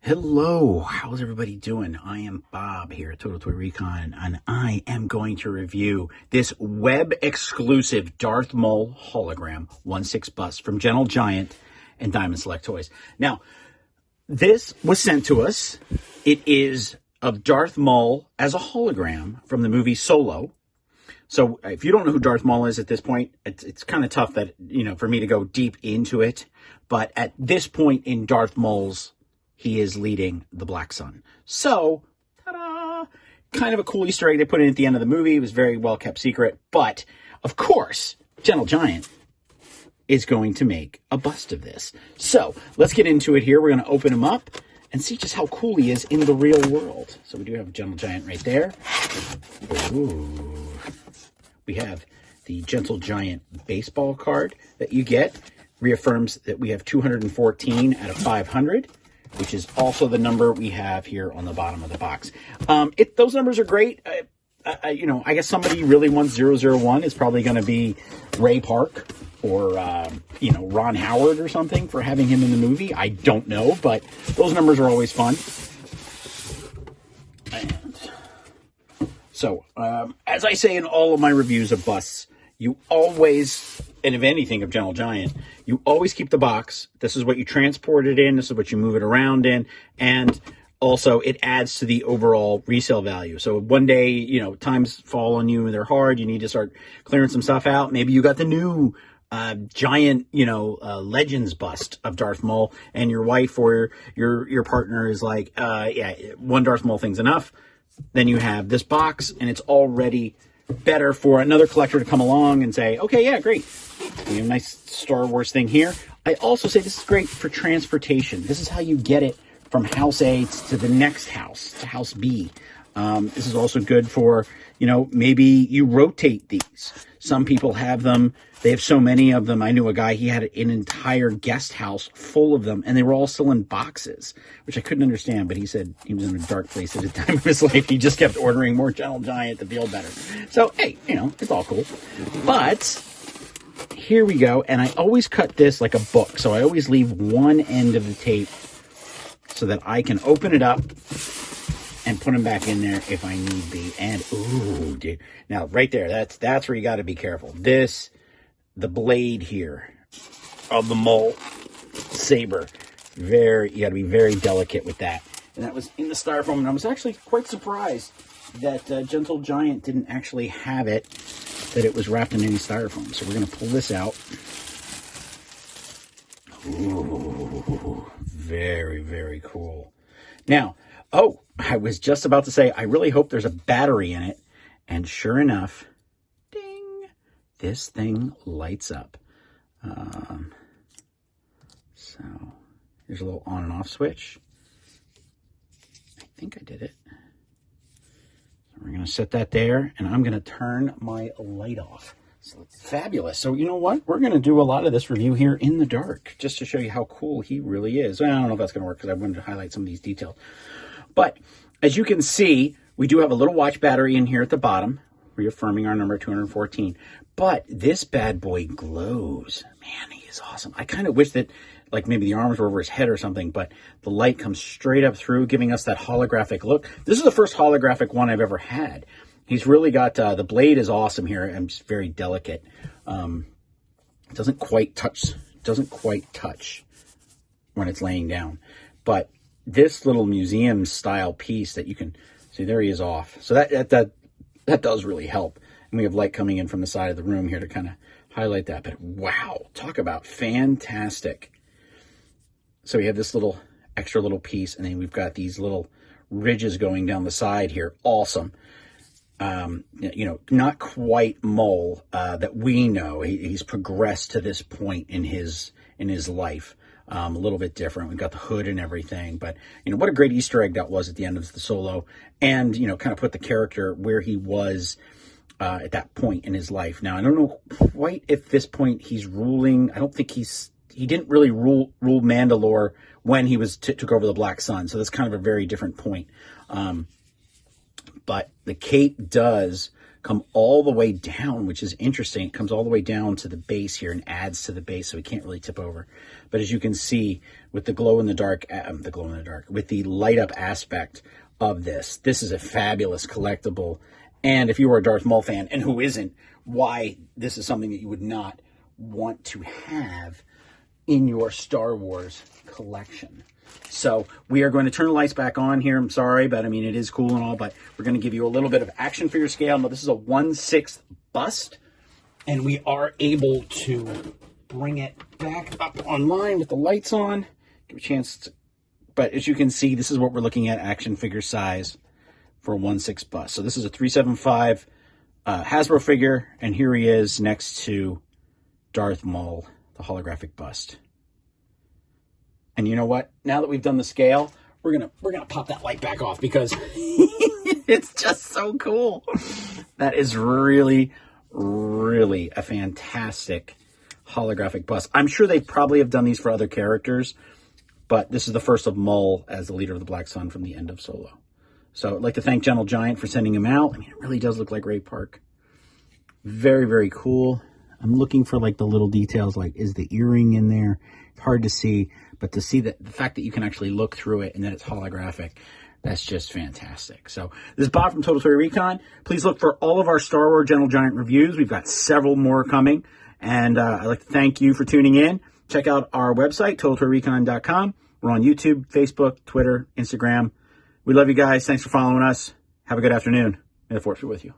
Hello, how's everybody doing? I am Bob here at Total Toy Recon, and I am going to review this web-exclusive Darth Maul hologram 1/6 bust from Gentle Giant and Diamond Select Toys. Now, this was sent to us. It is of Darth Maul as a hologram from the movie Solo. So if you don't know who Darth Maul is at this point, it's kind of tough that, for me to go deep into it. But at this point in Darth Maul's, he is leading the Black Sun. So, ta-da! Kind of a cool Easter egg they put in at the end of the movie. It was very well kept secret. But, of course, Gentle Giant is going to make a bust of this. So, let's get into it here. We're going to open him up and see just how cool he is in the real world. So we do have a Gentle Giant right there. Ooh. We have the Gentle Giant baseball card that you get. Reaffirms that we have 214 out of 500. Which is also the number we have here on the bottom of the box. Those numbers are great. I guess somebody really wants 001 is probably going to be Ray Park or, Ron Howard or something for having him in the movie. I don't know, but those numbers are always fun. And so, as I say in all of my reviews of busts, you always, and if anything of Gentle Giant, you always keep the box. This is what you transport it in. This is what you move it around in. And also it adds to the overall resale value. So one day, times fall on you and they're hard. You need to start clearing some stuff out. Maybe you got the new giant, Legends bust of Darth Maul, and your wife or your partner is like, one Darth Maul thing's enough. Then you have this box and it's already better for another collector to come along and say, okay, yeah, great. We have a nice Star Wars thing here. I also say this is great for transportation. This is how you get it from house A to the next house, to house B. This is also good for, maybe you rotate these. Some people have them. They have so many of them. I knew a guy, he had an entire guest house full of them, and they were all still in boxes, which I couldn't understand, but he said he was in a dark place at the time of his life. He just kept ordering more Gentle Giant to feel better. So, hey, it's all cool. But here we go, and I always cut this like a book, so I always leave one end of the tape so that I can open it up and put them back in there if I need be. And, ooh, dude. Now, right there, that's where you got to be careful. The blade here of the Maul saber, you got to be very delicate with that. And that was in the styrofoam, and I was actually quite surprised that Gentle Giant didn't actually have it, that it was wrapped in any styrofoam. So we're going to pull this out. Ooh, very, very cool. Now, I was just about to say, I really hope there's a battery in it. And sure enough, ding, this thing lights up. So here's a little on and off switch. I think I did it. So we're going to set that there, and I'm going to turn my light off. So it's fabulous. So you know what? We're going to do a lot of this review here in the dark, just to show you how cool he really is. Well, I don't know if that's going to work because I wanted to highlight some of these details. But as you can see, we do have a little watch battery in here at the bottom, reaffirming our number 214. But this bad boy glows. Man, he is awesome. I kind of wish that, like, maybe the arms were over his head or something, but the light comes straight up through, giving us that holographic look. This is the first holographic one I've ever had. He's really got, the blade is awesome here and just very delicate. It doesn't quite touch when it's laying down. But this little museum style piece that you can see, there he is off. So that does really help. And we have light coming in from the side of the room here to kind of highlight that. But wow, talk about fantastic. So we have this extra little piece, and then we've got these little ridges going down the side here. Awesome. Not quite Maul that we know. He's progressed to this point in his life. A little bit different. We've got the hood and everything, but what a great Easter egg that was at the end of the Solo, and kind of put the character where he was at that point in his life. Now I don't know quite if this point he's ruling. I don't think he didn't really rule Mandalore when he was took over the Black Sun, so that's kind of a very different point. But the cape does come all the way down, which is interesting. It comes all the way down to the base here and adds to the base, so we can't really tip over. But as you can see, with the glow in the dark, with the light up aspect of this is a fabulous collectible. And if you are a Darth Maul fan, and who isn't, why this is something that you would not want to have in your Star Wars collection. So we are going to turn the lights back on here. I'm sorry, but I mean, it is cool and all, but we're going to give you a little bit of action figure scale. Now, this is a 1/6 bust, and we are able to bring it back up online with the lights on. Give a chance to, but as you can see, this is what we're looking at, action figure size for a 1/6 bust. So this is a 375 Hasbro figure, and here he is next to Darth Maul, the holographic bust. And you know what? Now that we've done the scale, we're gonna pop that light back off because it's just so cool. That is really, really a fantastic holographic bust. I'm sure they probably have done these for other characters, but this is the first of Maul as the leader of the Black Sun from the end of Solo. So I'd like to thank Gentle Giant for sending him out. I mean, it really does look like Ray Park. Very, very cool. I'm looking for like the little details, like is the earring in there? It's hard to see, but to see that the fact that you can actually look through it and that it's holographic, that's just fantastic. So this is Bob from Total Toy Recon. Please look for all of our Star Wars Gentle Giant reviews. We've got several more coming, and I'd like to thank you for tuning in. Check out our website, totaltoyrecon.com. We're on YouTube, Facebook, Twitter, Instagram. We love you guys. Thanks for following us. Have a good afternoon. May the Force be with you.